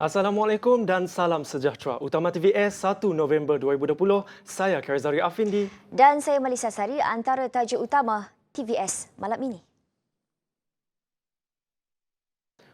Assalamualaikum dan salam sejahtera. Utama TVS 1 November 2020, saya Karizari Afindi. Dan saya Melissa Sari, antara tajuk utama TVS malam ini.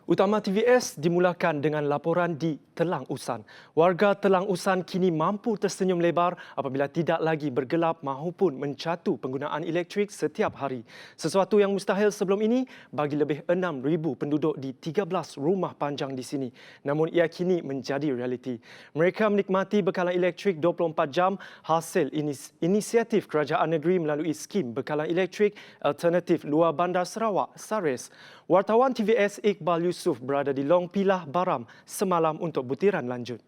Utama TVS dimulakan dengan laporan di Telang Usan. Warga Telang Usan kini mampu tersenyum lebar apabila tidak lagi bergelap mahupun mencatu penggunaan elektrik setiap hari. Sesuatu yang mustahil sebelum ini bagi lebih 6,000 penduduk di 13 rumah panjang di sini. Namun ia kini menjadi realiti. Mereka menikmati bekalan elektrik 24 jam hasil inisiatif kerajaan negeri melalui skim bekalan elektrik alternatif luar bandar Sarawak, SARES. Wartawan TVS Iqbal Yusof berada di Long Pilah, Baram semalam untuk butiran lanjut.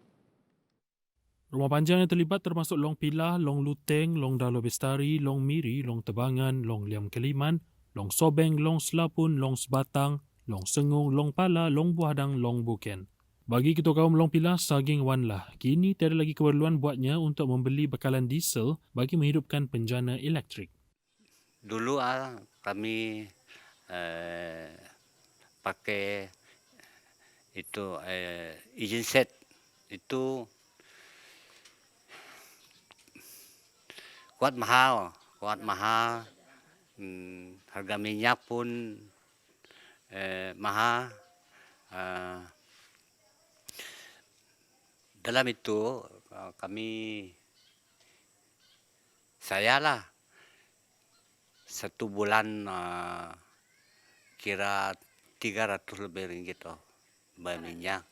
Rumah panjang yang terlibat termasuk Long Pilah, Long Luteng, Long Dalo Bestari, Long Miri, Long Tebangan, Long Liam Keliman, Long Sobeng, Long Selapun, Long Sebatang, Long Sengung, Long Pala, Long Buadang, Long Buken. Bagi ketua kaum Long Pilah, Saging Wanlah, kini tiada lagi keperluan buatnya untuk membeli bekalan diesel bagi menghidupkan penjana elektrik. Dulu kami pakai itu engine set itu kuat mahal, harga minyak pun mahal. Dalam itu saya lah satu bulan kira 300 lebih ringgit bayar minyak.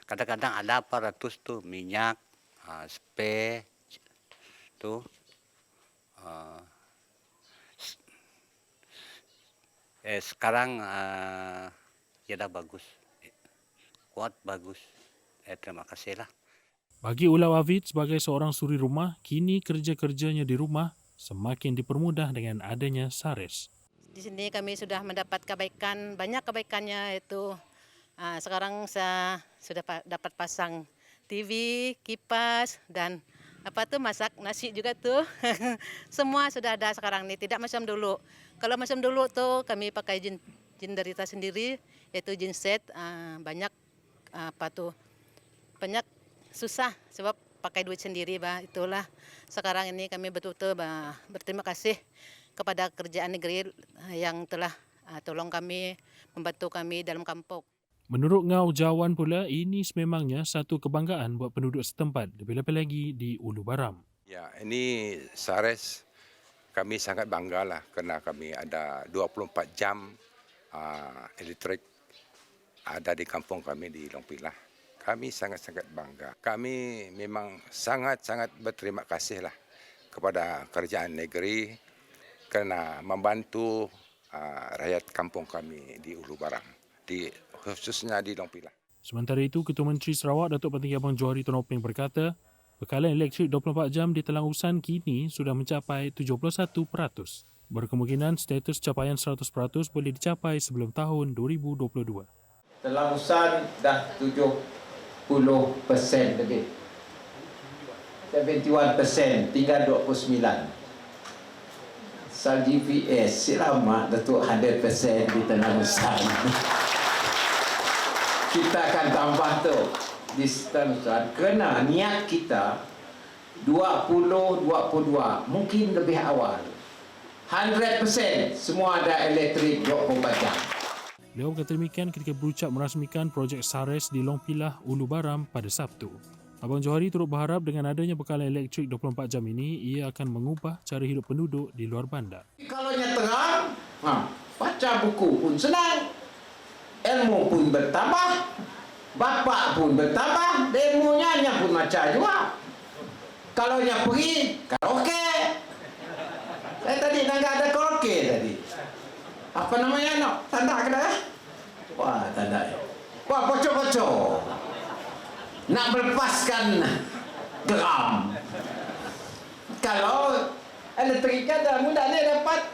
Kadang-kadang ada 400 tuh minyak, spare tuh. Sekarang ya dah bagus, kuat bagus. Terima kasih lah. Bagi Ulau Avid sebagai seorang suri rumah, kini kerja-kerjanya di rumah semakin dipermudah dengan adanya SARES. Di sini kami sudah mendapat kebaikan, banyak kebaikannya itu. Sekarang saya sudah dapat pasang TV, kipas dan masak nasi juga tuh. Semua sudah ada sekarang nih, tidak macam dulu. Kalau macam dulu tuh kami pakai jin derita sendiri, yaitu jin set, banyak banyak susah sebab pakai duit sendiri, itulah. Sekarang ini kami betul-betul berterima kasih kepada kerajaan negeri yang telah tolong kami, membantu kami dalam kampung. Menurut Ngau Jawan pula, ini sememangnya satu kebanggaan buat penduduk setempat, lebih-lebih lagi di Ulu Baram. Ya, ini SARES kami sangat bangga lah kerana kami ada 24 jam elektrik ada di kampung kami di Long Pilah. Kami sangat-sangat bangga. Kami memang sangat-sangat berterima kasih lah kepada kerajaan negeri kerana membantu rakyat kampung kami di Ulu Baram, khususnya di Long Pilah. Sementara itu, Ketua Menteri Sarawak Datuk Patinggi Abang Johari Tonopeng berkata, bekalan elektrik 24 jam di Telang Usan kini sudah mencapai 71%. Berkemungkinan status capaian 100% boleh dicapai sebelum tahun 2022. Telang Usan dah 70% lebih. 71%, tinggal 29%. Sal GPS selamat Datuk 100% di Telang Usan. Kita akan tambah tu di Telang Usan kerana niat kita 2022 mungkin lebih awal. 100% semua ada elektrik 24 jam. Beliau berkata demikian ketika berucap merasmikan projek SARES di Long Pilah, Ulu Baram pada Sabtu. Abang Johari turut berharap dengan adanya bekalan elektrik 24 jam ini, ia akan mengubah cara hidup penduduk di luar bandar. Kalau terang, baca buku pun senang, ilmu pun bertambah, bapak pun bertambah, demonya pun macam juga. Kalau pergi karaoke, saya tadi nggak ada karaoke tadi. Apa namanya tanda kena? Wah tanda. Wah pocok-pocok. Nak melepaskan geram. Kalau elektrik ada mudah dia dapat.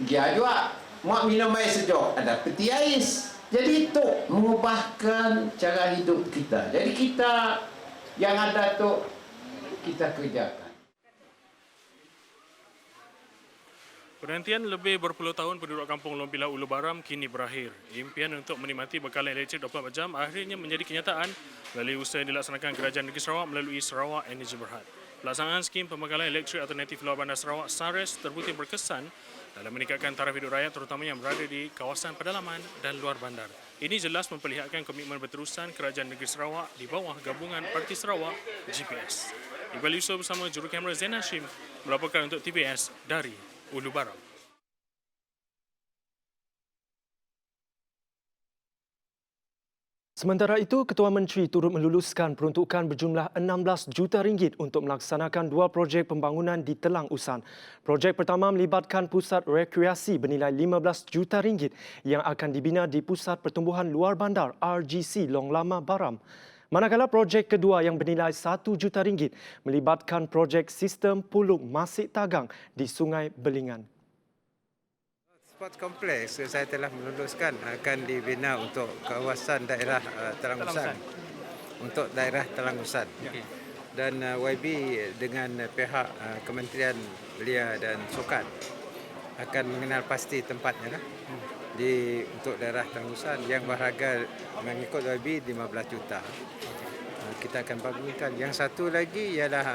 Dia juga mau minum air sejuk, ada peti ais. Jadi itu mengubahkan cara hidup kita. Jadi kita yang ada tu kita kerjakan. Penantian lebih berpuluh tahun penduduk kampung Long Pilah Ulu Baram kini berakhir. Impian untuk menikmati bekalan elektrik 24 jam akhirnya menjadi kenyataan melalui usaha yang dilaksanakan Kerajaan Negeri Sarawak melalui Sarawak Energy Berhad. Pelaksanaan skim pembekalan elektrik alternatif luar bandar Sarawak SARES terbukti berkesan dalam meningkatkan taraf hidup rakyat terutamanya yang berada di kawasan pedalaman dan luar bandar. Ini jelas memperlihatkan komitmen berterusan Kerajaan Negeri Sarawak di bawah gabungan Parti Sarawak GPS. Iqbal Yusof bersama juru kamera Zain Hashim melaporkan untuk TBS dari Ulu Baram. Sementara itu, Ketua Menteri turut meluluskan peruntukan berjumlah 16 juta ringgit untuk melaksanakan dua projek pembangunan di Telang Usan. Projek pertama melibatkan pusat rekreasi bernilai 15 juta ringgit yang akan dibina di Pusat Pertumbuhan Luar Bandar RGC Long Lama Baram. Manakala projek kedua yang bernilai 1 juta ringgit melibatkan projek sistem Pulung Masik Tagang di Sungai Belingan. Sport kompleks saya telah meluluskan akan dibina untuk kawasan daerah Telang Usan. Untuk daerah Telang Usan. Dan YB dengan pihak Kementerian Belia dan Sukan akan mengenal pasti tempatnya untuk daerah Telang Usan yang berharga mengikut YB 15 juta. Kita akan bangunkan. Yang satu lagi ialah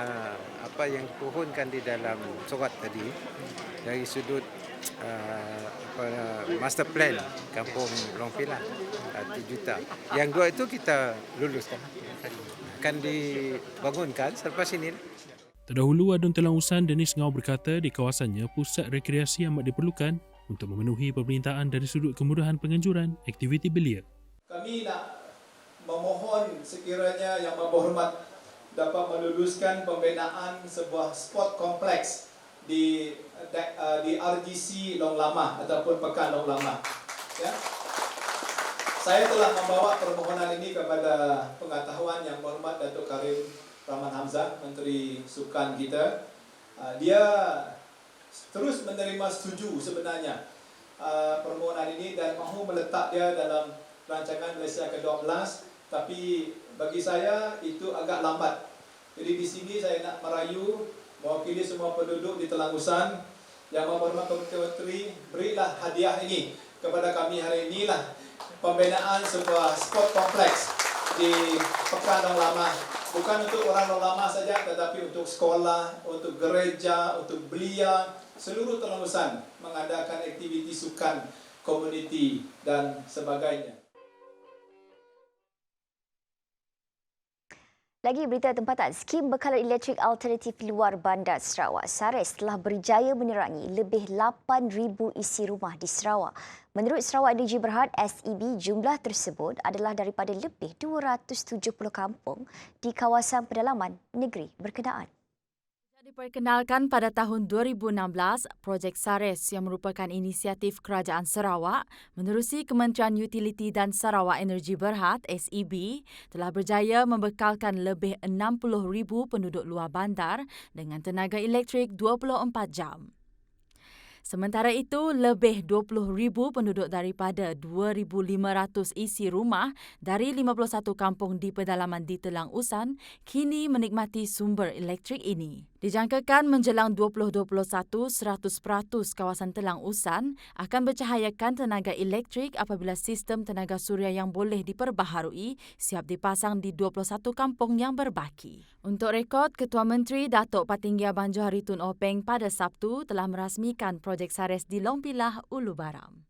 apa yang dipohonkan di dalam surat tadi dari sudut master plan Kampung Long Pilah 1 juta. Yang dua itu kita luluskan. Akan dibangunkan selepas ini. Terdahulu, Adun Telang Usan Dennis Ngau berkata di kawasannya pusat rekreasi amat diperlukan untuk memenuhi permintaan dari sudut kemudahan penganjuran aktiviti belia. Kami nak memohon sekiranya Yang Berhormat dapat meluluskan pembinaan sebuah sport kompleks di RGC Long Lama ataupun Pekan Long Lama. Ya. Saya telah membawa permohonan ini kepada pengetahuan Yang Berhormat Datuk Karim Rahman Hamzah, Menteri Sukan kita. Dia terus menerima setuju sebenarnya permohonan ini dan mahu meletak dia dalam rancangan Malaysia ke-12, tapi bagi saya itu agak lambat. Jadi di sini saya nak merayu mewakili semua penduduk di Telang Usan, Yang Berhormat Menteri, berilah hadiah ini kepada kami hari inilah pembinaan sebuah sport kompleks di Pekan Long Lama. Bukan untuk orang Long Lama saja, tetapi untuk sekolah, untuk gereja, untuk belia, seluruh Telang Usan mengadakan aktiviti sukan, komuniti dan sebagainya. Lagi berita tempatan, skim bekalan elektrik alternatif luar bandar Sarawak SARES telah berjaya menerangi lebih 8,000 isi rumah di Sarawak. Menurut Sarawak Energy Berhad SEB, jumlah tersebut adalah daripada lebih 270 kampung di kawasan pedalaman negeri berkenaan. Diperkenalkan pada tahun 2016, projek SARES yang merupakan inisiatif Kerajaan Sarawak menerusi Kementerian Utiliti dan Sarawak Energy Berhad SEB telah berjaya membekalkan lebih 60,000 penduduk luar bandar dengan tenaga elektrik 24 jam. Sementara itu, lebih 20,000 penduduk daripada 2,500 isi rumah dari 51 kampung di pedalaman di Telang Usan kini menikmati sumber elektrik ini. Dijangkakan menjelang 2021, 100% kawasan Telang Usan akan bercahayakan tenaga elektrik apabila sistem tenaga suria yang boleh diperbaharui siap dipasang di 21 kampung yang berbaki. Untuk rekod, Ketua Menteri Datuk Patinggi Abang Johari Tun Openg pada Sabtu telah merasmikan projek SARES di Long Pilah, Ulu Baram.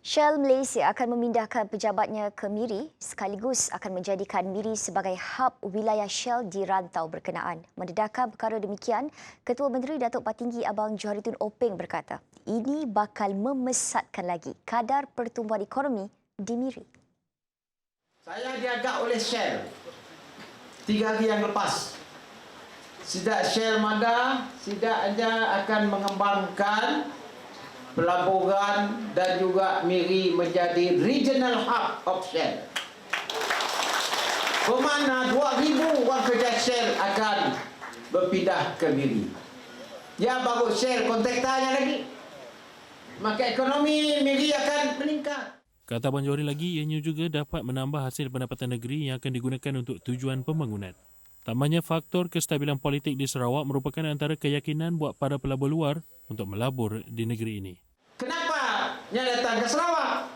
Shell Malaysia akan memindahkan pejabatnya ke Miri sekaligus akan menjadikan Miri sebagai hub wilayah Shell di rantau berkenaan. Mendedahkan perkara demikian, Ketua Menteri Datuk Patinggi Abang Johari Tun Openg berkata, ini bakal memesatkan lagi kadar pertumbuhan ekonomi di Miri. Saya diagak oleh Shell 3 hari yang lepas. Sidak Shell Mada, sidaknya akan mengembangkan pelaburan dan juga Miri menjadi regional hub of Shell. Bermakna 2,000 orang kerja Shell akan berpindah ke Miri. Ya, baru Shell kontraktornya lagi. Maka ekonomi Miri akan meningkat. Kata Abang Johari lagi, ianya juga dapat menambah hasil pendapatan negeri yang akan digunakan untuk tujuan pembangunan. Tambahnya, faktor kestabilan politik di Sarawak merupakan antara keyakinan buat para pelabur luar untuk melabur di negeri ini. Kenapa nya datang ke Sarawak?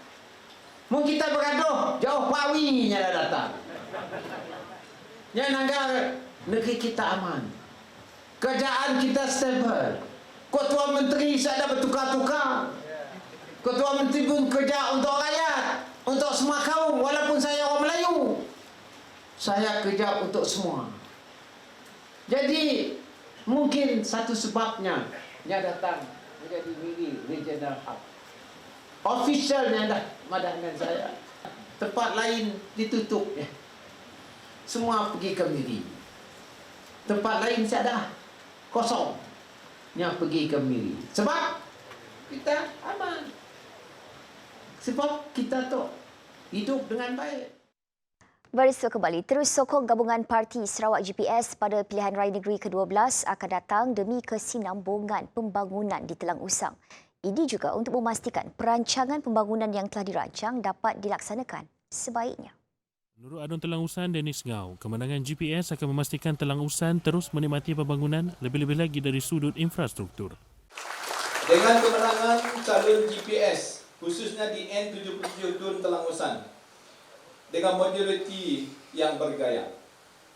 Mungkin kita bergaduh, jauh Pawi nya datang. Nya nangga negeri kita aman. Kerajaan kita stable. Ketua menteri saya bertukar-tukar. Ketua menteri pun kerja untuk rakyat, untuk semua kaum, walaupun saya orang Melayu. Saya kerja untuk semua. Jadi mungkin satu sebabnya dia datang menjadi Miri Regional Hub. Officialnya dah madah dengan saya. Tempat lain ditutup ya. Semua pergi ke Miri. Tempat lain saya dah kosong. Yang pergi ke Miri. Sebab kita aman. Sebab kita tu hidup dengan baik. Berisua kembali, terus sokong gabungan Parti Sarawak GPS pada pilihan raya negeri ke-12 akan datang demi kesinambungan pembangunan di Telang Usang. Ini juga untuk memastikan perancangan pembangunan yang telah dirancang dapat dilaksanakan sebaiknya. Menurut Adun Telang Usan, Dennis Ngau, kemenangan GPS akan memastikan Telang Usan terus menikmati pembangunan lebih-lebih lagi dari sudut infrastruktur. Dengan kemenangan calon GPS, khususnya di N77 Dun Telang Usan, dengan majoriti yang bergaya,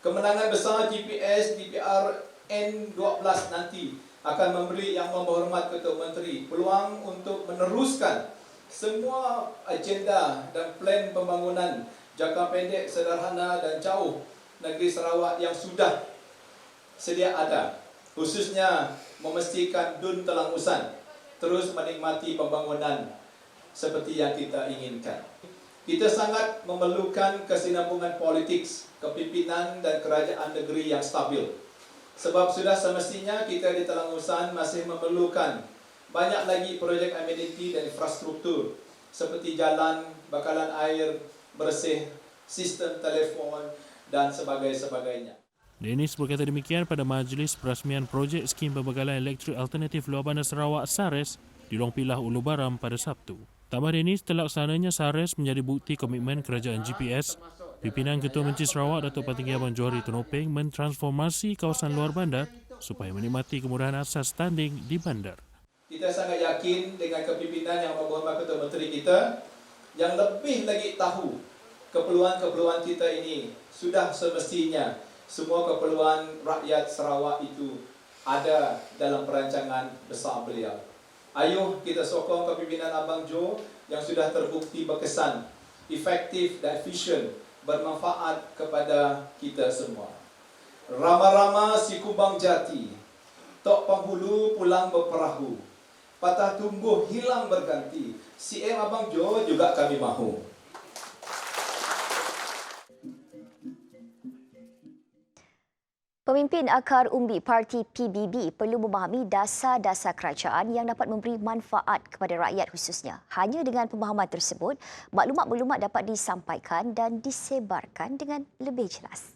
kemenangan besar GPS di PR N12 nanti akan memberi Yang Berhormat Ketua Menteri peluang untuk meneruskan semua agenda dan plan pembangunan jangka pendek, sederhana dan jauh negeri Sarawak yang sudah sedia ada, khususnya memastikan Dun Telang Usan terus menikmati pembangunan seperti yang kita inginkan. Kita sangat memerlukan kesinambungan politik, kepimpinan dan kerajaan negeri yang stabil. Sebab sudah semestinya kita di Telang Usan masih memerlukan banyak lagi projek ameniti dan infrastruktur seperti jalan, bakalan air bersih, sistem telefon dan sebagainya. Dennis berkata demikian pada majlis perasmian projek skim pembekalan elektrik alternatif luar bandar Sarawak SARES di Long Pilah Ulu Baram pada Sabtu. Tambah Dennis, terlaksananya SARES menjadi bukti komitmen kerajaan GPS. Pimpinan Ketua Menteri Sarawak Datuk Patinggi Abang Johari Tonopeng mentransformasi kawasan luar bandar supaya menikmati kemudahan asas tanding di bandar. Kita sangat yakin dengan kepimpinan Yang Berhormat Ketua Menteri kita yang lebih lagi tahu keperluan-keperluan kita ini. Sudah semestinya semua keperluan rakyat Sarawak itu ada dalam perancangan besar beliau. Ayuh kita sokong kepimpinan Abang Jo yang sudah terbukti berkesan, efektif dan efisien, bermanfaat kepada kita semua. Rama-rama si kubang jati, tok penghulu pulang berperahu, patah tumbuh hilang berganti, CM Abang Jo juga kami mahu. Pemimpin akar umbi Parti PBB perlu memahami dasar-dasar kerajaan yang dapat memberi manfaat kepada rakyat khususnya. Hanya dengan pemahaman tersebut, maklumat-maklumat dapat disampaikan dan disebarkan dengan lebih jelas.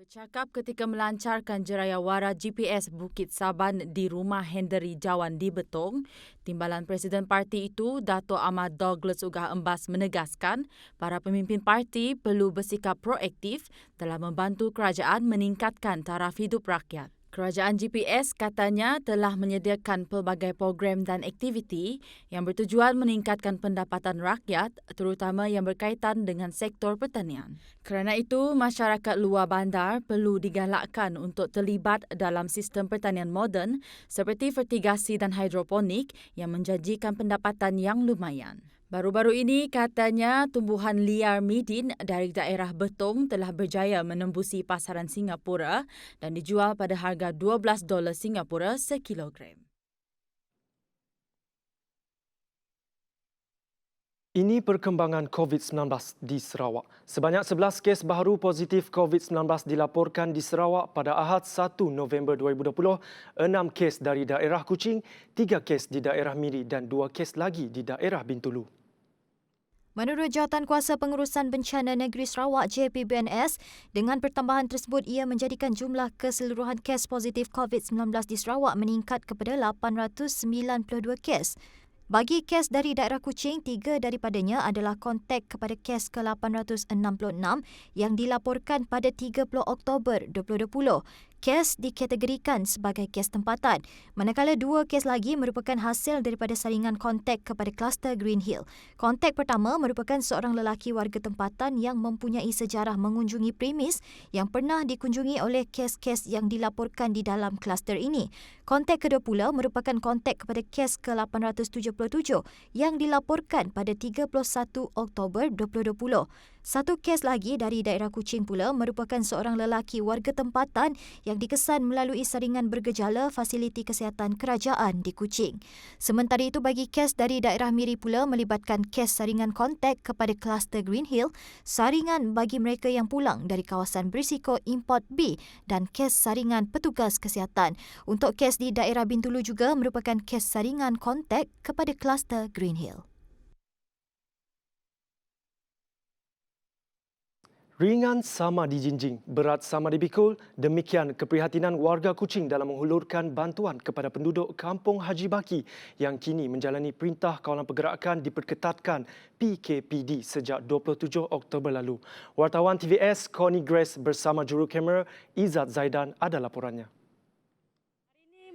Bercakap ketika melancarkan jerayawara GPS Bukit Saban di rumah Hendry Jawan di Betong, Timbalan Presiden Parti itu, Dato' Ahmad Douglas Ugah Embas menegaskan para pemimpin parti perlu bersikap proaktif dalam membantu kerajaan meningkatkan taraf hidup rakyat. Kerajaan GPS katanya telah menyediakan pelbagai program dan aktiviti yang bertujuan meningkatkan pendapatan rakyat terutama yang berkaitan dengan sektor pertanian. Kerana itu, masyarakat luar bandar perlu digalakkan untuk terlibat dalam sistem pertanian moden seperti fertigasi dan hidroponik yang menjanjikan pendapatan yang lumayan. Baru-baru ini katanya tumbuhan liar midin dari daerah Betong telah berjaya menembusi pasaran Singapura dan dijual pada harga $12 Singapura sekilogram. Ini perkembangan COVID-19 di Sarawak. Sebanyak 11 kes baru positif COVID-19 dilaporkan di Sarawak pada Ahad 1 November 2020, 6 kes dari daerah Kuching, 3 kes di daerah Miri dan 2 kes lagi di daerah Bintulu. Menurut Jawatankuasa Pengurusan Bencana Negeri Sarawak JPBNS, dengan pertambahan tersebut ia menjadikan jumlah keseluruhan kes positif COVID-19 di Sarawak meningkat kepada 892 kes. Bagi kes dari daerah Kuching, 3 daripadanya adalah kontak kepada kes ke-866 yang dilaporkan pada 30 Oktober 2020. Kes dikategorikan sebagai kes tempatan, manakala 2 kes lagi merupakan hasil daripada saringan kontak kepada kluster Green Hill. Kontak pertama merupakan seorang lelaki warga tempatan yang mempunyai sejarah mengunjungi premis yang pernah dikunjungi oleh kes-kes yang dilaporkan di dalam kluster ini. Kontak kedua pula merupakan kontak kepada kes ke-877 yang dilaporkan pada 31 Oktober 2020. Satu kes lagi dari daerah Kuching pula merupakan seorang lelaki warga tempatan yang dikesan melalui saringan bergejala fasiliti kesihatan kerajaan di Kuching. Sementara itu, bagi kes dari daerah Miri pula melibatkan kes saringan kontak kepada kluster Green Hill, saringan bagi mereka yang pulang dari kawasan berisiko import B dan kes saringan petugas kesihatan. Untuk kes di daerah Bintulu juga merupakan kes saringan kontak kepada kluster Green Hill. Ringan sama dijinjing, berat sama dipikul. Demikian keprihatinan warga Kuching dalam menghulurkan bantuan kepada penduduk Kampung Haji Baki yang kini menjalani Perintah Kawalan Pergerakan diperketatkan PKPD sejak 27 Oktober lalu. Wartawan TVS Connie Grace bersama juru kamera Izzat Zaidan ada laporannya.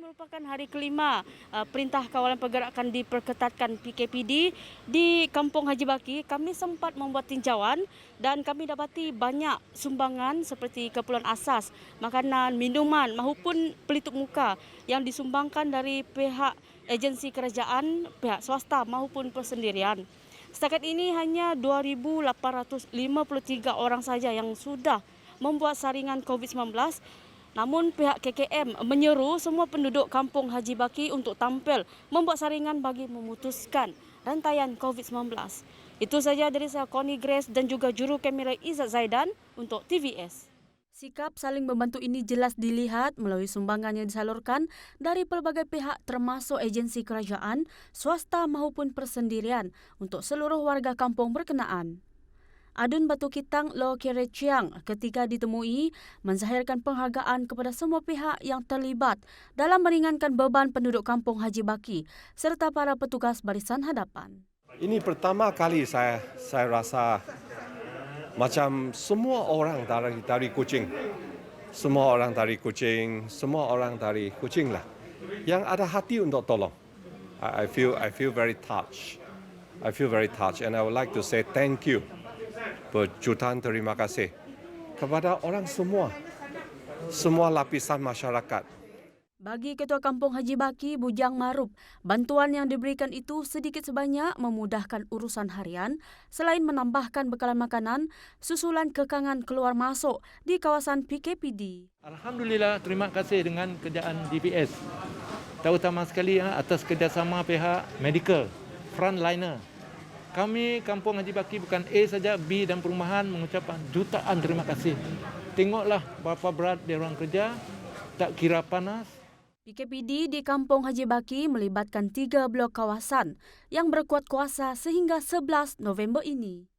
Merupakan hari kelima Perintah Kawalan Pergerakan diperketatkan PKPD di Kampung Haji Baki. Kami sempat membuat tinjauan dan kami dapati banyak sumbangan seperti keperluan asas, makanan, minuman maupun pelitup muka yang disumbangkan dari pihak agensi kerajaan, pihak swasta maupun persendirian. Setakat ini hanya 2,853 orang saja yang sudah membuat saringan COVID-19. Namun pihak KKM menyeru semua penduduk Kampung Haji Baki untuk tampil membuat saringan bagi memutuskan rantaian COVID-19. Itu saja dari saya, Connie Grace, dan juga juru kamera Izzat Zaidan untuk TVS. Sikap saling membantu ini jelas dilihat melalui sumbangan yang disalurkan dari pelbagai pihak termasuk agensi kerajaan, swasta maupun persendirian untuk seluruh warga kampung berkenaan. Adun Batu Kitang Lo Kere Chiang ketika ditemui menzahirkan penghargaan kepada semua pihak yang terlibat dalam meringankan beban penduduk Kampung Haji Baki serta para petugas barisan hadapan. Ini pertama kali saya rasa macam semua orang dari Kuching. Semua orang dari Kuching lah yang ada hati untuk tolong. I feel very touched. And I would like to say thank you. Berjutaan terima kasih kepada orang semua lapisan masyarakat. Bagi Ketua Kampung Haji Baki, Bujang Marub, bantuan yang diberikan itu sedikit sebanyak memudahkan urusan harian selain menambahkan bekalan makanan susulan kekangan keluar masuk di kawasan PKPD. Alhamdulillah, terima kasih dengan kerjaan DPS. Terutama sekali atas kerjasama pihak medical, frontliner. Kami Kampung Haji Baki bukan A saja, B dan perumahan mengucapkan jutaan terima kasih. Tengoklah berapa berat dia orang kerja, tak kira panas. PKPD di Kampung Haji Baki melibatkan 3 blok kawasan yang berkuat kuasa sehingga 11 November ini.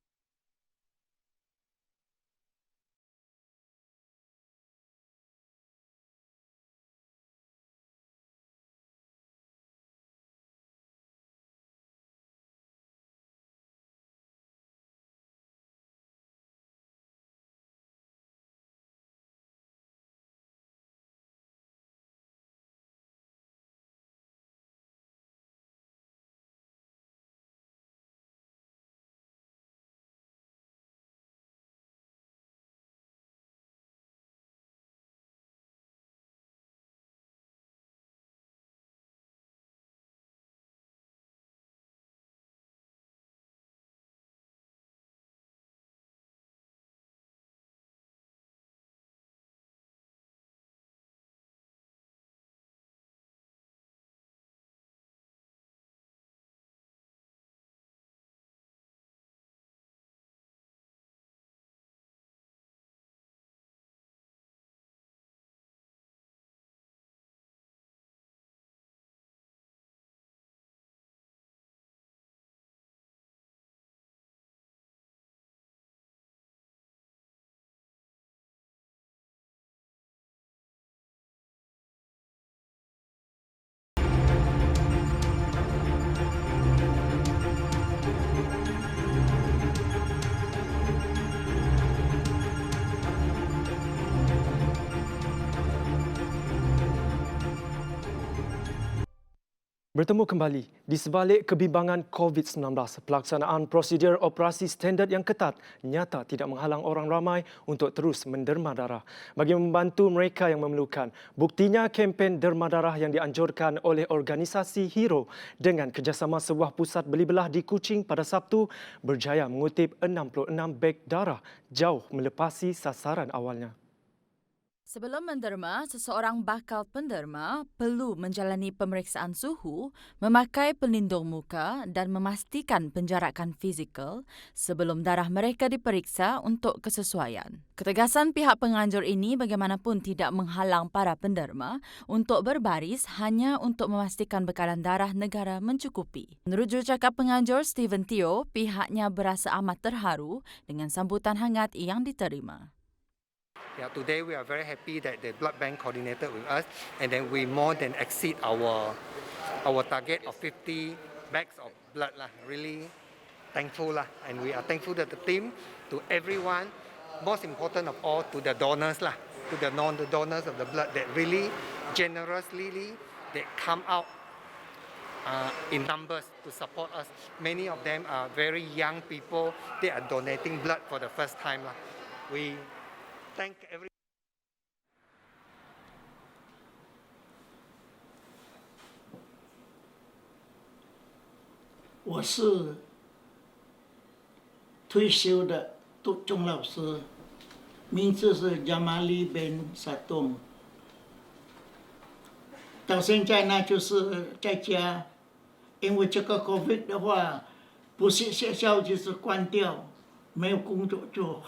Bertemu kembali di sebalik kebimbangan COVID-19, pelaksanaan prosedur operasi standard yang ketat nyata tidak menghalang orang ramai untuk terus menderma darah bagi membantu mereka yang memerlukan. Buktinya kempen derma darah yang dianjurkan oleh organisasi Hero dengan kerjasama sebuah pusat beli belah di Kuching pada Sabtu berjaya mengutip 66 beg darah jauh melepasi sasaran awalnya. Sebelum menderma, seseorang bakal penderma perlu menjalani pemeriksaan suhu, memakai pelindung muka dan memastikan penjarakan fizikal sebelum darah mereka diperiksa untuk kesesuaian. Ketegasan pihak penganjur ini bagaimanapun tidak menghalang para penderma untuk berbaris hanya untuk memastikan bekalan darah negara mencukupi. Menurut jurucakap penganjur Stephen Teo, pihaknya berasa amat terharu dengan sambutan hangat yang diterima. Yeah, today we are very happy that the blood bank coordinated with us, and then we more than exceed our target of 50 bags of blood lah. Really thankful lah, and we are thankful to the team, to everyone. Most important of all, to the donors lah, to the donors of the blood that really generously they come out in numbers to support us. Many of them are very young people. They are donating blood for the first time lah. We thank every. 我是退休的杜仲老师，名字是 Jamali bin Satum。到现在呢，就是在家，因为这个 COVID 的话，不是学校就是关掉，没有工作做。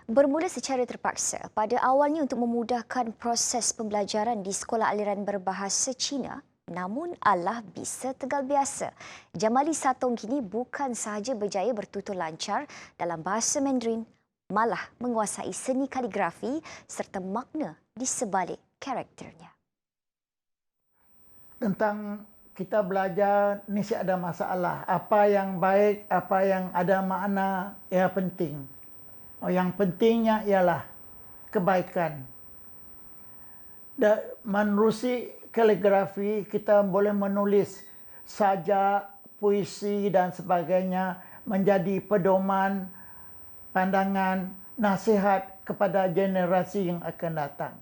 Bermula secara terpaksa pada awalnya untuk memudahkan proses pembelajaran di sekolah aliran berbahasa Cina, namun Allah bisa tegal biasa. Jamali Satong kini bukan sahaja berjaya bertutur lancar dalam bahasa Mandarin, malah menguasai seni kaligrafi serta makna di sebalik karakternya. Tentang kita belajar, ni ada masalah. Apa yang baik, apa yang ada makna, ya penting. Yang pentingnya ialah kebaikan. Menerusi kaligrafi, kita boleh menulis sajak, puisi dan sebagainya menjadi pedoman, pandangan, nasihat kepada generasi yang akan datang.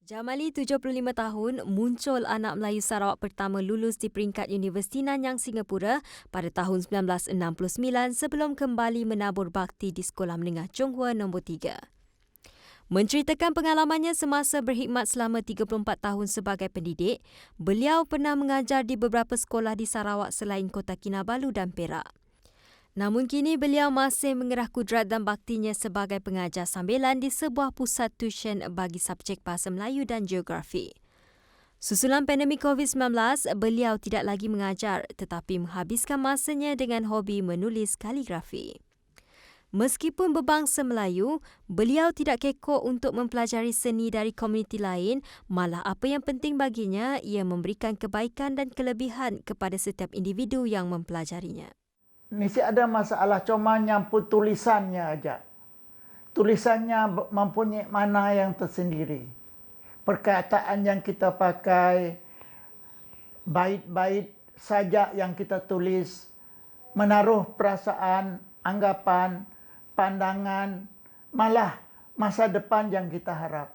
Jamali, 75 tahun, muncul anak Melayu Sarawak pertama lulus di peringkat Universiti Nanyang, Singapura pada tahun 1969 sebelum kembali menabur bakti di Sekolah Menengah Chonghua nombor 3. Menceritakan pengalamannya semasa berkhidmat selama 34 tahun sebagai pendidik, beliau pernah mengajar di beberapa sekolah di Sarawak selain Kota Kinabalu dan Perak. Namun kini beliau masih mengerah kudrat dan baktinya sebagai pengajar sambilan di sebuah pusat tuition bagi subjek Bahasa Melayu dan Geografi. Susulan pandemik COVID-19, beliau tidak lagi mengajar tetapi menghabiskan masanya dengan hobi menulis kaligrafi. Meskipun berbangsa Melayu, beliau tidak kekok untuk mempelajari seni dari komuniti lain, malah apa yang penting baginya ia memberikan kebaikan dan kelebihan kepada setiap individu yang mempelajarinya. Mesti ada masalah, cuma nyampur tulisannya aja. Tulisannya mempunyai makna yang tersendiri. Perkataan yang kita pakai, bait-bait sajak yang kita tulis, menaruh perasaan, anggapan, pandangan, malah masa depan yang kita harap.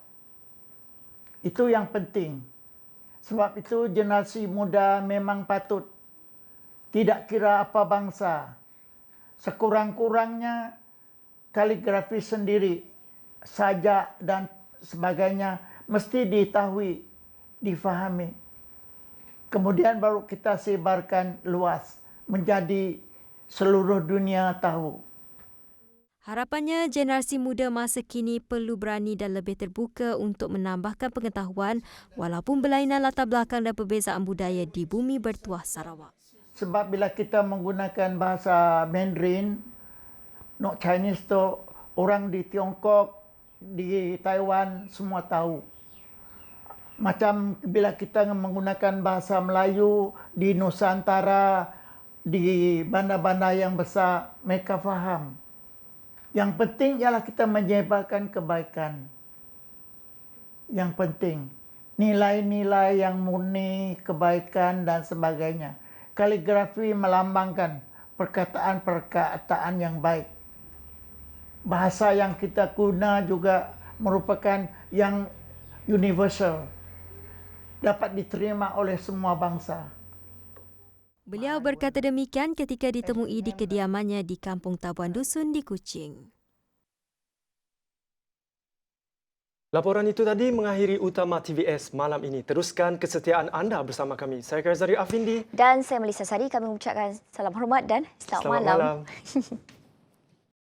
Itu yang penting. Sebab itu generasi muda memang patut tidak kira apa bangsa, sekurang-kurangnya kaligrafi sendiri, sajak dan sebagainya mesti diketahui, difahami. Kemudian baru kita sebarkan luas, menjadi seluruh dunia tahu. Harapannya generasi muda masa kini perlu berani dan lebih terbuka untuk menambahkan pengetahuan walaupun berlainan latar belakang dan perbezaan budaya di bumi bertuah Sarawak. Sebab bila kita menggunakan bahasa Mandarin, not Chinese tu, orang di Tiongkok, di Taiwan semua tahu. Macam bila kita menggunakan bahasa Melayu di Nusantara, di bandar-bandar yang besar, mereka faham. Yang penting ialah kita menyebarkan kebaikan. Yang penting. nilai-nilai yang murni, kebaikan dan sebagainya. Kaligrafi melambangkan perkataan-perkataan yang baik. Bahasa yang kita guna juga merupakan yang universal, dapat diterima oleh semua bangsa. Beliau berkata demikian ketika ditemui di kediamannya di Kampung Tabuan Dusun di Kuching. Laporan itu tadi mengakhiri Utama TVS malam ini. Teruskan kesetiaan anda bersama kami. Saya Kaizari Afindi. Dan saya Melissa Sari. Kami mengucapkan salam hormat dan selamat malam.